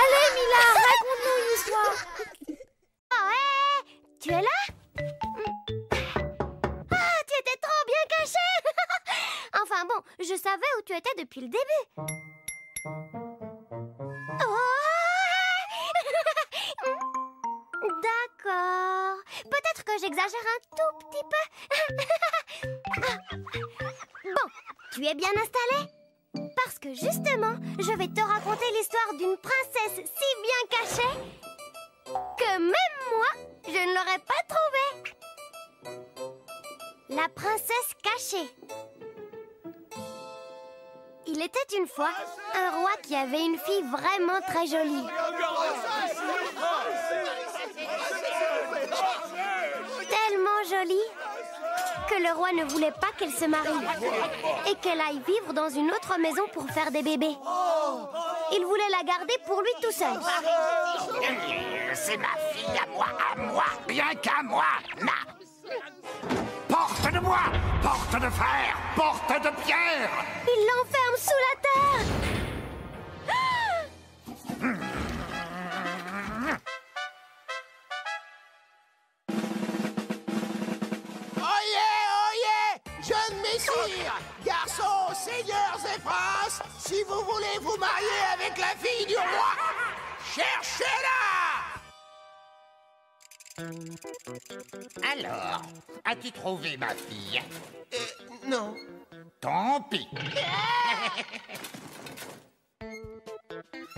Allez, Mila, raconte-nous une histoire. Oh, hé! Tu es là? Ah, tu étais trop bien caché. Enfin bon, je savais où tu étais depuis le début. Oh! D'accord. Peut-être que j'exagère un tout petit peu. Bon, tu es bien installé? Parce que justement, je vais te raconter l'histoire d'une princesse si bien cachée que même moi, je ne l'aurais pas trouvée. La princesse cachée. Il était une fois un roi qui avait une fille vraiment très jolie. Tellement jolie que le roi ne voulait pas qu'elle se marie et qu'elle aille vivre dans une autre maison pour faire des bébés. Il voulait la garder pour lui tout seul. C'est ma fille à moi, rien qu'à moi. Porte de bois, porte de fer, porte de pierre. Il l'enferme sous la terre. Oyez, jeunes messires, garçons, seigneurs et princes, si vous voulez vous marier avec la fille du roi, cherchez-la! Alors, as-tu trouvé ma fille? Non. Tant pis.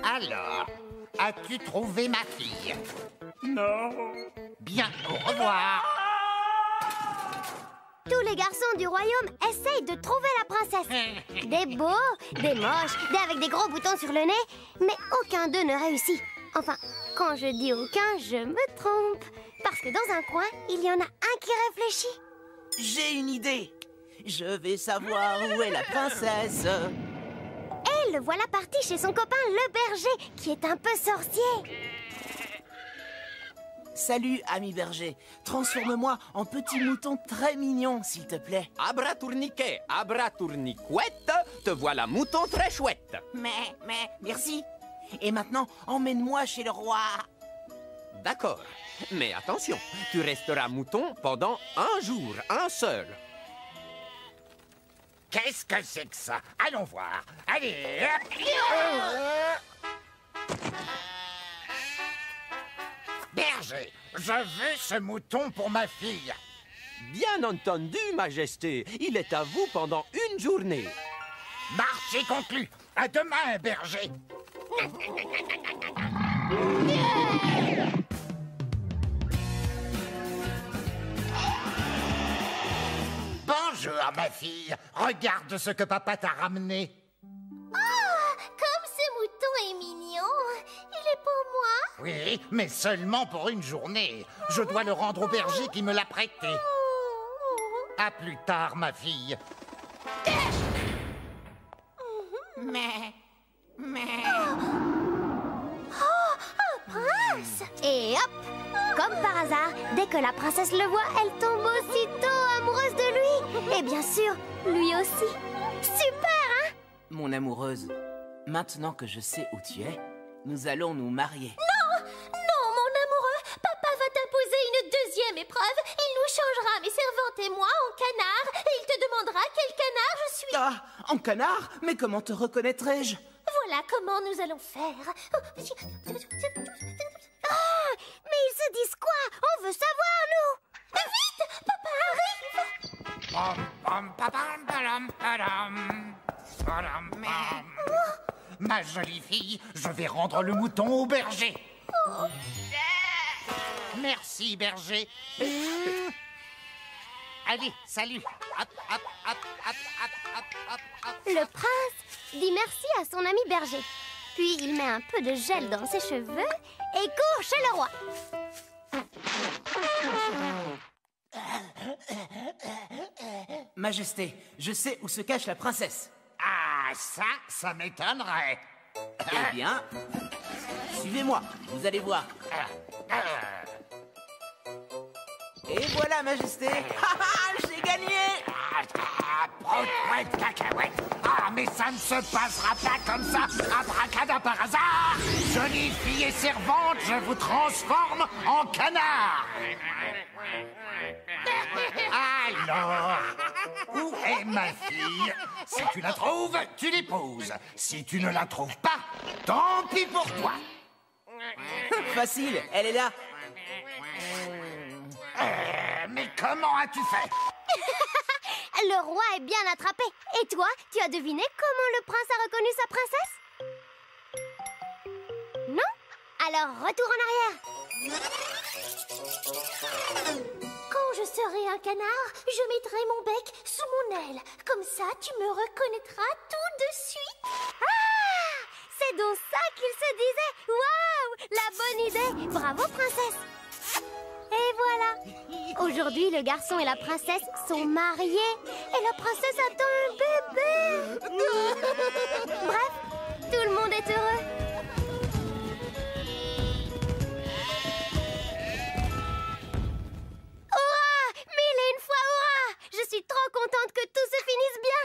Alors, as-tu trouvé ma fille? Non. Bien, au revoir. Tous les garçons du royaume essayent de trouver la princesse. Des beaux, des moches, des avec des gros boutons sur le nez, mais aucun d'eux ne réussit. Enfin, quand je dis aucun, je me trompe. Parce que dans un coin, il y en a un qui réfléchit. J'ai une idée. Je vais savoir où est la princesse. Et le voilà parti chez son copain le berger, qui est un peu sorcier. Salut, ami berger. Transforme-moi en petit mouton très mignon, s'il te plaît. Abra tourniquet, abra tourniquette, te voilà mouton très chouette. Mais, merci. Et maintenant, emmène-moi chez le roi. D'accord, mais attention, tu resteras mouton pendant un jour, un seul. Qu'est-ce que c'est que ça? Allons voir. Allez, hop. Berger, je veux ce mouton pour ma fille. Bien entendu, Majesté, il est à vous pendant une journée. Marché conclu. À demain, berger. Bonjour, ma fille. Regarde ce que papa t'a ramené. Oh, comme ce mouton est mignon. Il est pour moi. Oui, mais seulement pour une journée. Je dois le rendre au berger qui me l'a prêté. À plus tard, ma fille. Oh, un prince! Et hop! Comme par hasard, dès que la princesse le voit, elle tombe aussitôt amoureuse de lui. Et bien sûr, lui aussi. Super, hein? Mon amoureuse, maintenant que je sais où tu es, nous allons nous marier. Non, mon amoureux, papa va t'imposer une deuxième épreuve. Il nous changera, mes servantes et moi, en canard. Et il te demandera quel canard je suis. Ah, en canard? Mais comment te reconnaîtrais-je? Voilà comment nous allons faire. Ah, mais ils se disent quoi? On veut savoir, nous. Vite, papa arrive. Pom, pom, papam, padam, padam. Padam, pam. Ma jolie fille, je vais rendre le mouton au berger. Merci, berger. Allez, salut. Hop, hop, hop, hop, hop, hop, hop, hop. Le prince dit merci à son ami berger. Puis il met un peu de gel dans ses cheveux et court chez le roi. Majesté, je sais où se cache la princesse. Ah, ça m'étonnerait. Eh bien, suivez-moi, vous allez voir. Et voilà, Majesté. J'ai gagné. Prout, cacahuète. Ah, mais ça ne se passera pas comme ça. Abracadabra par hasard. Jolie fille et servante, je vous transforme en canard. Alors, où est ma fille? Si tu la trouves, tu l'épouses. Si tu ne la trouves pas, tant pis pour toi. Facile, elle est là. Mais comment as-tu fait? Le roi est bien attrapé. Et toi, tu as deviné comment le prince a reconnu sa princesse? Non? Alors, retour en arrière. Quand je serai un canard, je mettrai mon bec sous mon aile. Comme ça, tu me reconnaîtras tout de suite. Ah! C'est donc ça qu'il se disait. Waouh! La bonne idée. Bravo, princesse. Et voilà. Aujourd'hui, le garçon et la princesse sont mariés. Et la princesse attend un bébé. Bref, tout le monde est heureux. Hurrah! Mille et une fois hurrah! Je suis trop contente que tout se finisse bien.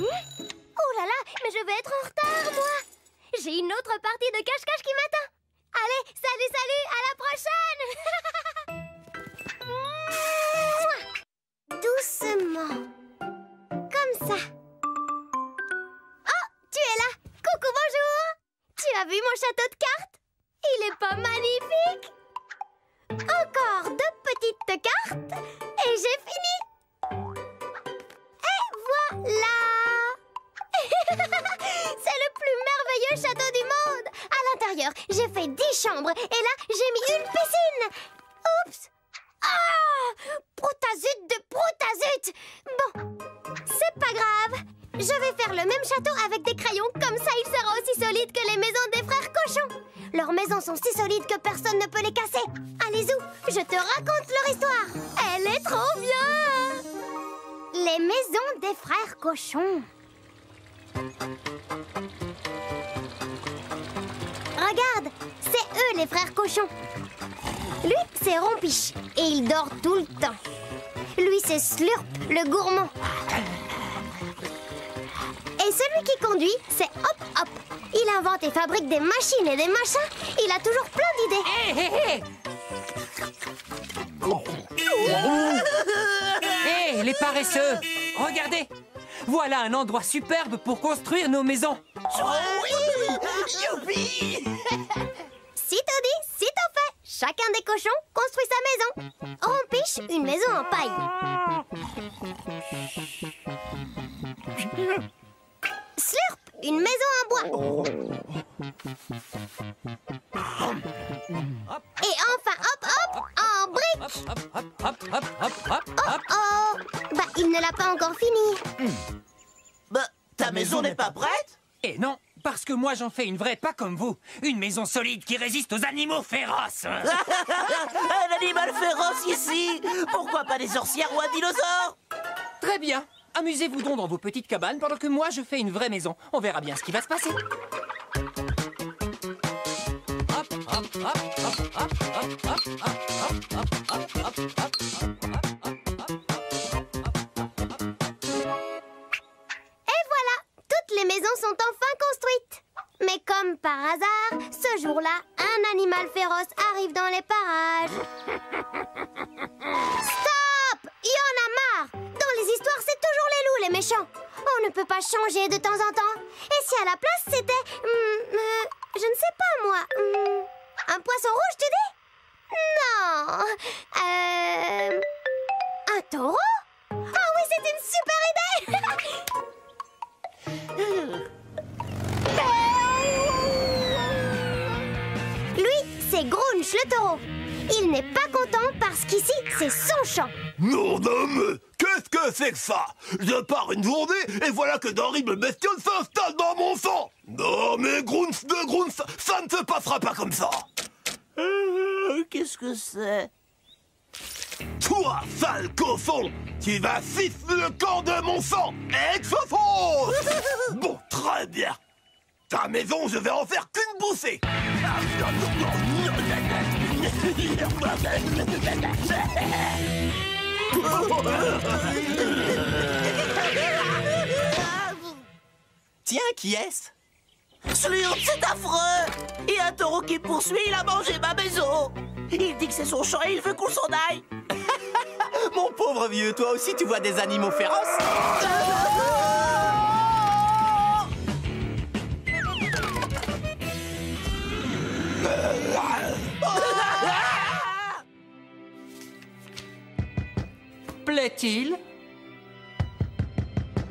Oh là là, mais je vais être en retard, moi. J'ai une autre partie de cache-cache qui m'attend. Allez, salut, salut, à la prochaine. Doucement. Comme ça. Oh, tu es là. Coucou, bonjour. Tu as vu mon château de cartes? Il est pas magnifique? Encore 2 petites cartes et j'ai fini. Et voilà. C'est le plus merveilleux château du monde. À l'intérieur, j'ai fait 10 chambres et là, j'ai mis une piscine. Oups. Ah, proutazut de proutazut. Bon, c'est pas grave. Je vais faire le même château avec des crayons. Comme ça, il sera aussi solide que les maisons des frères cochons. Leurs maisons sont si solides que personne ne peut les casser. Allez, Zou, je te raconte leur histoire. Elle est trop bien. Les maisons des frères cochons. Regarde, c'est eux les frères cochons. Lui, c'est Rompiche et il dort tout le temps. Lui, c'est Slurp, le gourmand. Et celui qui conduit, c'est Hop Hop. Il invente et fabrique des machines et des machins. Il a toujours plein d'idées. Hé, les paresseux! Regardez! Voilà un endroit superbe pour construire nos maisons. Youpi! Sitôt dit, sitôt fait. Chacun des cochons construit sa maison. Rompiche, une maison en paille. Slurp, une maison en bois. Et enfin, Hop Hop, en briques. Oh, bah il ne l'a pas encore fini. Bah, ta maison n'est pas prête? Et non, parce que moi j'en fais une vraie, pas comme vous. Une maison solide qui résiste aux animaux féroces. Un animal féroce ici? Pourquoi pas des sorcières ou un dinosaure? Très bien. Amusez-vous donc dans vos petites cabanes pendant que moi je fais une vraie maison. On verra bien ce qui va se passer. Et voilà, toutes les maisons sont enfin construites. Mais comme par hasard, ce jour-là, un animal féroce arrive dans les parages. Stop! Il y en a marre! Dans les histoires, c'est toujours les loups, les méchants. On ne peut pas changer de temps en temps. Et si à la place, c'était... je ne sais pas, moi. Un poisson rouge, tu dis? Non. Un taureau? Ah oui, c'est une super idée! Lui, c'est Grunch, le taureau. Il n'est pas content parce qu'ici, c'est son champ. Non, d'homme, qu'est-ce que c'est que ça? Je pars une journée et voilà que d'horribles bestioles s'installent dans mon sang. Non, mais Grunz de Grunz, ça ne se passera pas comme ça. Qu'est-ce que c'est? Toi, sale cochon, tu vas siffler le camp de mon sang. Exofos. Bon, très bien. Ta maison, je vais en faire qu'une bouffée. Tiens, qui est-ce? Slurp, c'est affreux! Et un taureau qui me poursuit, il a mangé ma maison! Il dit que c'est son champ et il veut qu'on s'en aille! Mon pauvre vieux, toi aussi tu vois des animaux féroces? Plaît-il?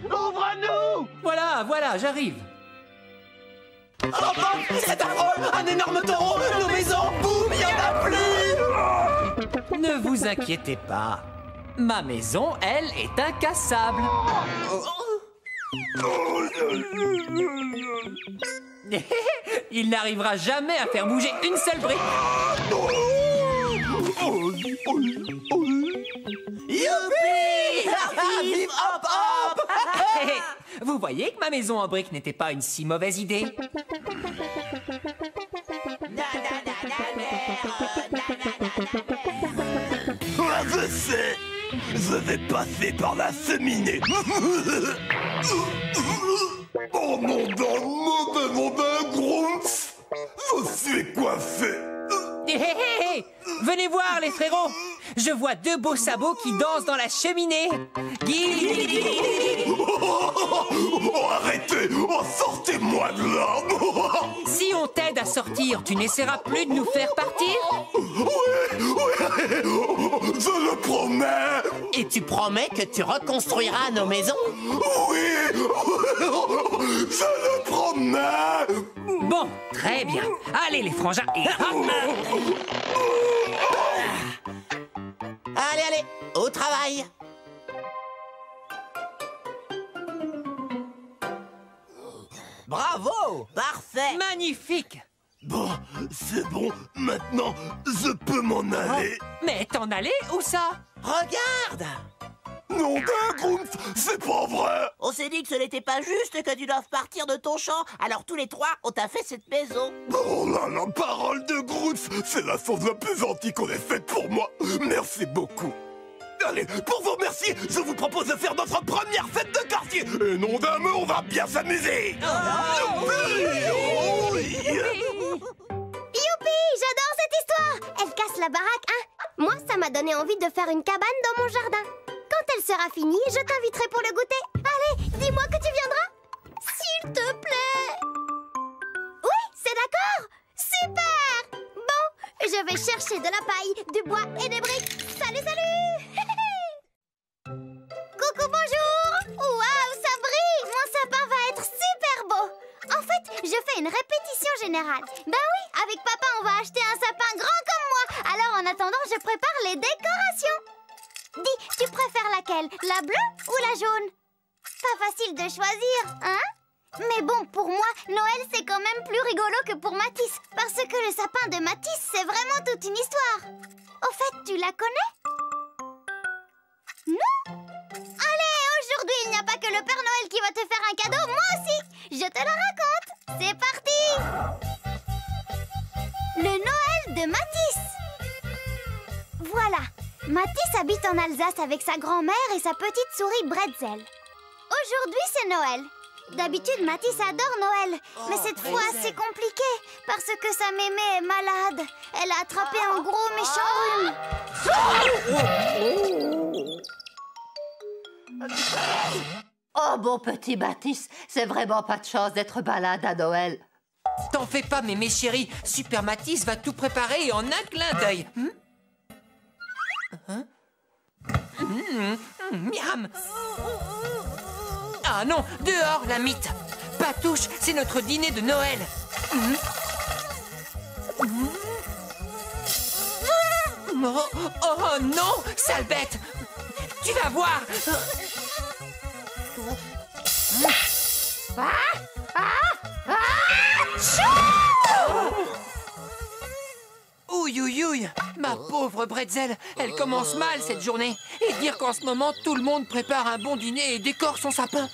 Ouvre-nous! Voilà, j'arrive. Oh, bon, c'est affreux! Un énorme taureau! Nos maisons! Boum! Il n'y en a plus! Ne vous inquiétez pas. Ma maison, elle, est incassable. Il n'arrivera jamais à faire bouger une seule brique. Youpi! Vive hop hop! Vous voyez que ma maison en briques n'était pas une si mauvaise idée. Je sais, je vais passer par la cheminée. Oh mon d'un Grumpf, je suis coiffé. Hé, venez voir les frérots. Je vois deux beaux sabots qui dansent dans la cheminée. Oh, arrêtez, oh, sortez-moi de là. Si on t'aide à sortir, tu n'essaieras plus de nous faire partir? Oui, je le promets. Et tu promets que tu reconstruiras nos maisons? Oui, je le promets. Bon, très bien. Allez les frangins. Et hop. Allez, au travail! Bravo! Parfait! Magnifique. Bon, c'est bon, maintenant je peux m'en aller. Mais t'en allais où ça? Regarde! Non, d'un Grumpf, c'est pas vrai. On s'est dit que ce n'était pas juste que tu doives partir de ton champ, alors tous les trois, on t'a fait cette maison. Oh là là, parole de Grumpf, c'est la chose la plus gentille qu'on ait faite pour moi. Merci beaucoup. Allez, pour vous remercier, je vous propose de faire notre première fête de quartier. Et non d'un mot, on va bien s'amuser. Youpi, j'adore cette histoire. Elle casse la baraque, hein? Moi, ça m'a donné envie de faire une cabane dans mon jardin. Quand elle sera finie, je t'inviterai pour le goûter. Allez, dis-moi que tu viendras. S'il te plaît. Oui, c'est d'accord. Super. Bon, je vais chercher de la paille, du bois et des briques. Salut, salut. Coucou, bonjour. Waouh, ça brille. Mon sapin va être super beau. En fait, je fais une répétition générale. Ben oui, avec papa, on va acheter un sapin grand comme moi. Alors, en attendant, je prépare les décorations. Dis, tu préfères laquelle? La bleue ou la jaune? Pas facile de choisir, hein? Mais bon, pour moi, Noël, c'est quand même plus rigolo que pour Matisse. Parce que le sapin de Matisse, c'est vraiment toute une histoire. Au fait, tu la connais? Non? Allez, aujourd'hui, il n'y a pas que le Père Noël qui va te faire un cadeau, moi aussi. Je te la raconte. C'est parti. Le Noël de Matisse. Voilà. Matisse habite en Alsace avec sa grand-mère et sa petite souris Bretzel. Aujourd'hui, c'est Noël. D'habitude, Matisse adore Noël. Mais cette fois, c'est compliqué parce que sa mémé est malade. Elle a attrapé un gros méchant rhume. Oh, mon petit Matisse, c'est vraiment pas de chance d'être malade à Noël. T'en fais pas, mémé chérie. Super Matisse va tout préparer en un clin d'œil. Miam. Ah non, dehors, la mythe. Patouche, c'est notre dîner de Noël. Oh non, sale bête. Tu vas voir. Ouïe, ouïe, ouïe. Ma pauvre Bretzel, elle commence mal cette journée. Et dire qu'en ce moment, tout le monde prépare un bon dîner et décore son sapin.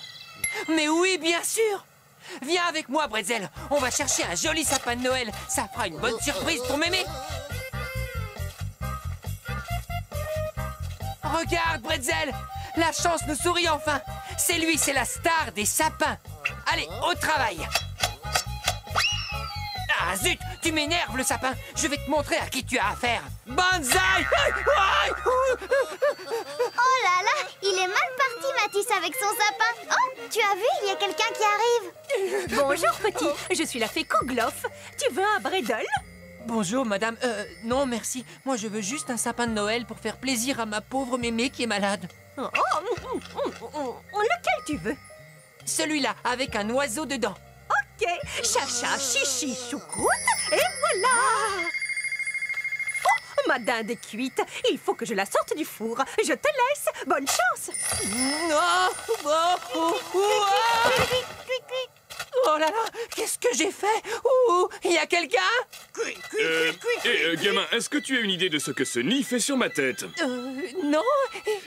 Mais oui, bien sûr. Viens avec moi, Bretzel. On va chercher un joli sapin de Noël. Ça fera une bonne surprise pour mémé. Regarde, Bretzel! La chance nous sourit enfin! C'est lui, c'est la star des sapins! Allez, au travail! Ah zut! Tu m'énerves, le sapin! Je vais te montrer à qui tu as affaire! Banzai! Oh là là, il est mal parti, Matisse, avec son sapin. Oh, tu as vu, il y a quelqu'un qui arrive. Bonjour, petit. Je suis la fée Kouglof. Tu veux un bredel? Bonjour, madame. Non, merci. Moi, je veux juste un sapin de Noël pour faire plaisir à ma pauvre mémé qui est malade. Lequel tu veux? Celui-là, avec un oiseau dedans. Ok. Chacha, chichi, choucroute, et voilà. Oh, ma dinde est cuite. Il faut que je la sorte du four. Je te laisse. Bonne chance. Oh là là, qu'est-ce que j'ai fait? Il y a quelqu'un? Gamin, est-ce que tu as une idée de ce que ce nid fait sur ma tête? Non.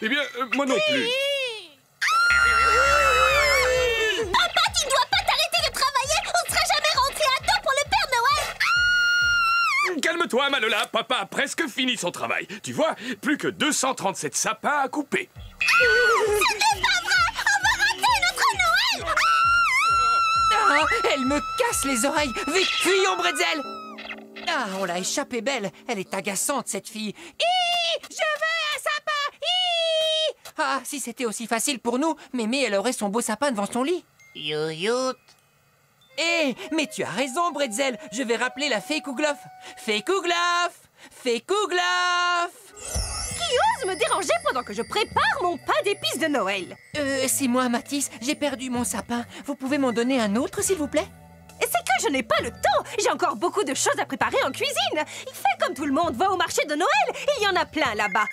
Eh bien, moi non plus. Papa, tu ne dois pas t'arrêter de travailler. On ne sera jamais rentré à temps pour le Père Noël. Calme-toi, Malola, papa a presque fini son travail. Tu vois, plus que 237 sapins à couper. Ce n'est pas vrai. On va rater notre Noël. Ah, elle me casse les oreilles. Vite, fuyons, Bretzel. Ah, on l'a échappée belle. Elle est agaçante, cette fille. Je veux un sapin. Ah, si c'était aussi facile pour nous, Mémé, elle aurait son beau sapin devant son lit. Yoyout. Mais tu as raison, Bretzel. Je vais rappeler la fée Kouglof. Fée Kouglof! Fée Kouglof! Qui ose me déranger pendant que je prépare mon pain d'épices de Noël? C'est moi, Matisse. J'ai perdu mon sapin. Vous pouvez m'en donner un autre, s'il vous plaît? C'est que je n'ai pas le temps. J'ai encore beaucoup de choses à préparer en cuisine. Fais comme tout le monde, va au marché de Noël. Il y en a plein là-bas.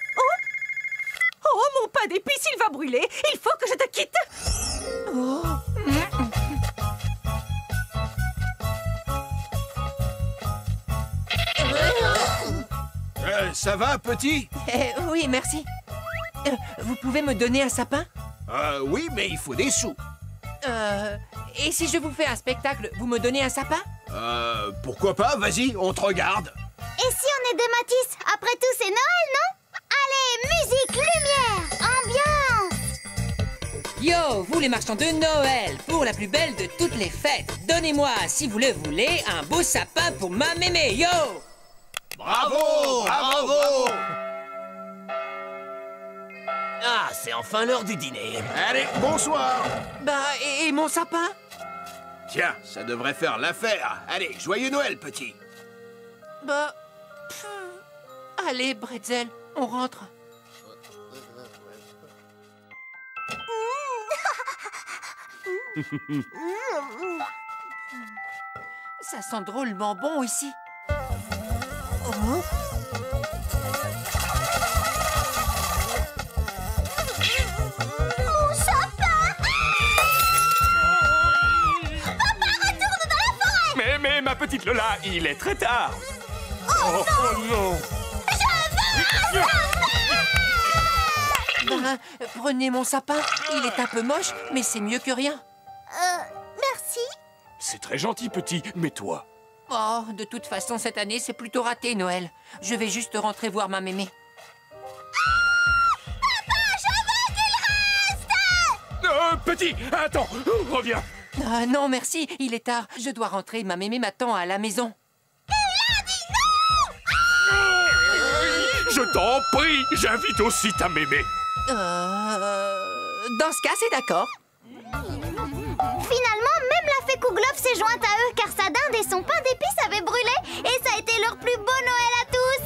Oh, mon pain d'épices, il va brûler. Il faut que je te quitte. Ça va, petit? Oui, merci. Vous pouvez me donner un sapin? Oui, mais il faut des sous. Et si je vous fais un spectacle, vous me donnez un sapin? Pourquoi pas? Vas-y, on te regarde. Et si on aidait Matisse? Après tout, c'est Noël, non? Allez, musique, lumière, ambiance. Yo, vous les marchands de Noël, pour la plus belle de toutes les fêtes, donnez-moi, si vous le voulez, un beau sapin pour ma mémé, yo! Bravo! Bravo! Ah, c'est enfin l'heure du dîner. Allez, bonsoir! Bah, et mon sapin? Tiens, ça devrait faire l'affaire. Allez, joyeux Noël, petit! Bah... Allez, Bretzel, on rentre. Ça sent drôlement bon ici. Mon sapin! Papa, retourne dans la forêt! Mais ma petite Lola, il est très tard. Oh non! Je veux un sapin! Ben, prenez mon sapin. Il est un peu moche, mais c'est mieux que rien. Merci. C'est très gentil, petit, mais toi? Oh, de toute façon, cette année, c'est plutôt raté, Noël. Je vais juste rentrer voir ma mémé. Papa, je veux qu'il reste! Petit, attends, reviens. Ah, non, merci, il est tard. Je dois rentrer, ma mémé m'attend à la maison. Il a dit non! Je t'en prie, j'invite aussi ta mémé. Dans ce cas, c'est d'accord. Finalement, même la fée Kouglof s'est jointe à eux car sa dinde et son pain d'épices avaient brûlé et ça a été leur plus beau Noël à tous.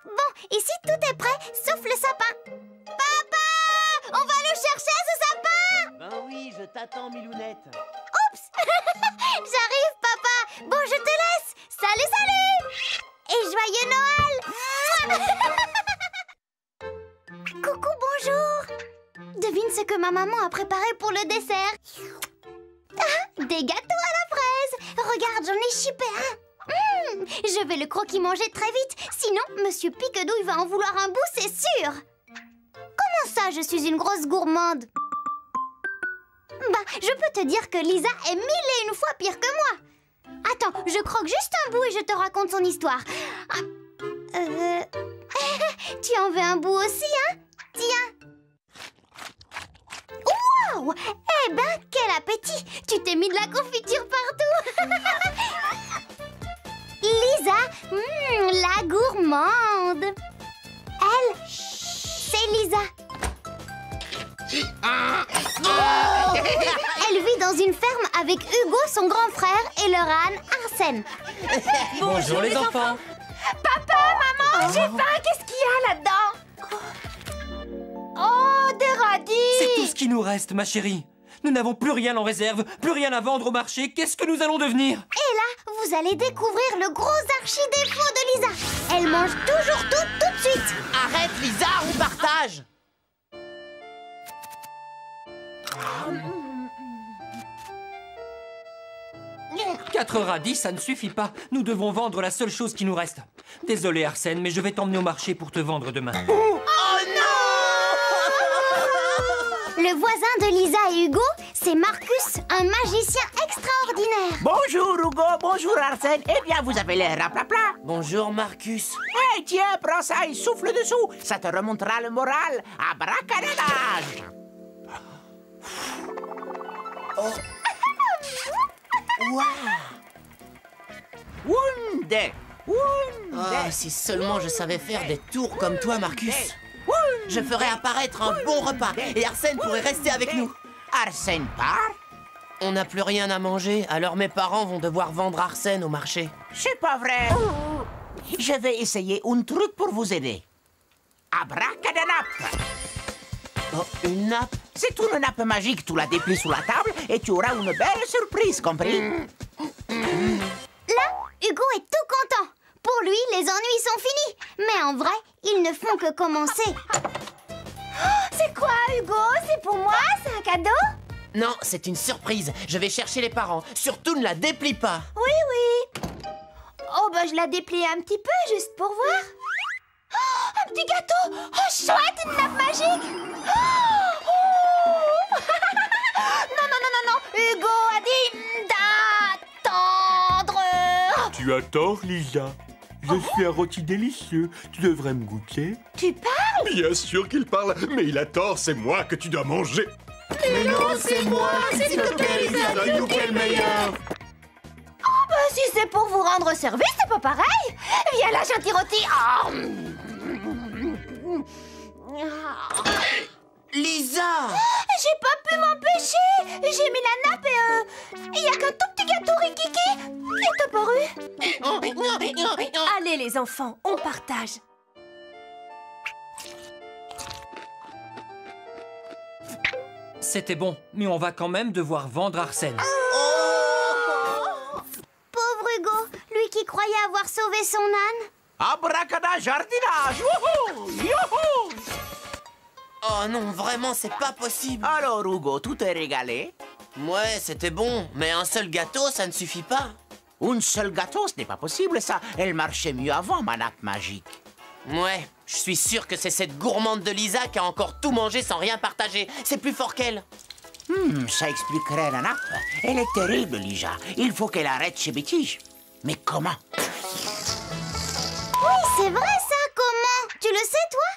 Bon, ici tout est prêt, sauf le sapin. Papa! On va le chercher, ce sapin! Ben oui, je t'attends, Milounette. Oups! J'arrive, papa! Bon, je te laisse! Salut, salut! Et joyeux Noël! Coucou, bonjour! Devine ce que ma maman a préparé pour le dessert. Ah, des gâteaux à la fraise. Regarde, j'en ai chipé un. Je vais le croquis-manger très vite. Sinon, Monsieur Piquedouille va en vouloir un bout, c'est sûr. Comment ça, je suis une grosse gourmande? Bah, je peux te dire que Lisa est 1000 et une fois pire que moi. Attends, je croque juste un bout et je te raconte son histoire. Tu en veux un bout aussi, hein? Tiens. Waouh! Eh ben, quel appétit! Tu t'es mis de la confiture partout. Lisa, la gourmande. Elle, c'est Lisa. Elle vit dans une ferme avec Hugo, son grand frère, et leur âne, Arsène. Bonjour les enfants. Papa, maman, j'ai faim. Qu'est-ce qu'il y a là-dedans? Oh, des radis! C'est tout ce qui nous reste, ma chérie. Nous n'avons plus rien en réserve, plus rien à vendre au marché. Qu'est-ce que nous allons devenir? Et là, vous allez découvrir le gros archi-défaut de Lisa. Elle mange toujours tout de suite. Arrête, Lisa, on partage. 4 radis, ça ne suffit pas. Nous devons vendre la seule chose qui nous reste. Désolé, Arsène, mais je vais t'emmener au marché pour te vendre demain. Oh non! Le voisin de Lisa et Hugo, c'est Marcus, un magicien extraordinaire. Bonjour, Hugo. Bonjour, Arsène. Eh bien, vous avez l'air raplapla. Bonjour, Marcus. Eh, tiens, prends ça et souffle dessous. Ça te remontera le moral. Abracadabra. Wunde. Ah, si seulement je savais faire des tours comme toi, Marcus. Je ferais apparaître un bon repas et Arsène pourrait rester avec nous. Arsène part? On n'a plus rien à manger, alors mes parents vont devoir vendre Arsène au marché. C'est pas vrai. Je vais essayer un truc pour vous aider. Abracadanape. Oh, une nappe? C'est une nappe magique, tu la déplies sous la table et tu auras une belle surprise, compris? Là, Hugo est tout content. Pour lui, les ennuis sont finis. Mais en vrai, ils ne font que commencer. C'est quoi, Hugo? C'est pour moi? C'est un cadeau? Non, c'est une surprise. Je vais chercher les parents. Surtout, ne la déplie pas. Oui, oui. Oh, bah je la déplie un petit peu, juste pour voir. Oh, un petit gâteau. Oh, chouette, une nappe magique. Oh. Non, non, non, non, non. Hugo a dit d'attendre. Tu as tort, Lisa. Je suis un rôti délicieux. Tu devrais me goûter. Tu parles? Bien sûr qu'il parle, mais il a tort, c'est moi que tu dois manger. Mais non, c'est moi. S'il te plaît, Lisa, dis-nous quel meilleur. Oh, bah si c'est pour vous rendre service, c'est pas pareil. Viens là, gentil rôti. Lisa! J'ai pas pu m'empêcher. J'ai mis la nappe et il y a qu'un tout petit gâteau rikiki qui est apparu. Allez les enfants, on partage. C'était bon, mais on va quand même devoir vendre Arsène. Pauvre Hugo, lui qui croyait avoir sauvé son âne. Abracada jardinage. Wouhou! Youhou! Oh non, vraiment, c'est pas possible. Alors, Hugo, tout est régalé? Ouais, c'était bon, mais un seul gâteau, ça ne suffit pas. Un seul gâteau, ce n'est pas possible, ça. Elle marchait mieux avant, ma nappe magique. Ouais, je suis sûr que c'est cette gourmande de Lisa qui a encore tout mangé sans rien partager. C'est plus fort qu'elle. Ça expliquerait la nappe. Elle est terrible, Lisa. Il faut qu'elle arrête ses bêtises. Mais comment? Oui, c'est vrai ça, comment? Tu le sais, toi?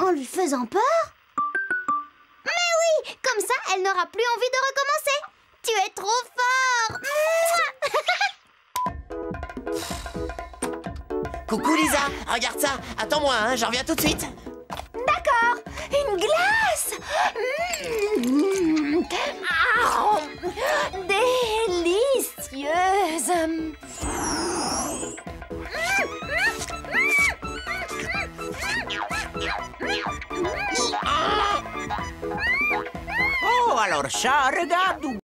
En lui faisant peur? Mais oui, comme ça, elle n'aura plus envie de recommencer. Tu es trop fort. Coucou Lisa, regarde ça. Attends-moi, hein, j'en reviens tout de suite. D'accord, une glace. Délicieuse. Oh, alors ça, regarde.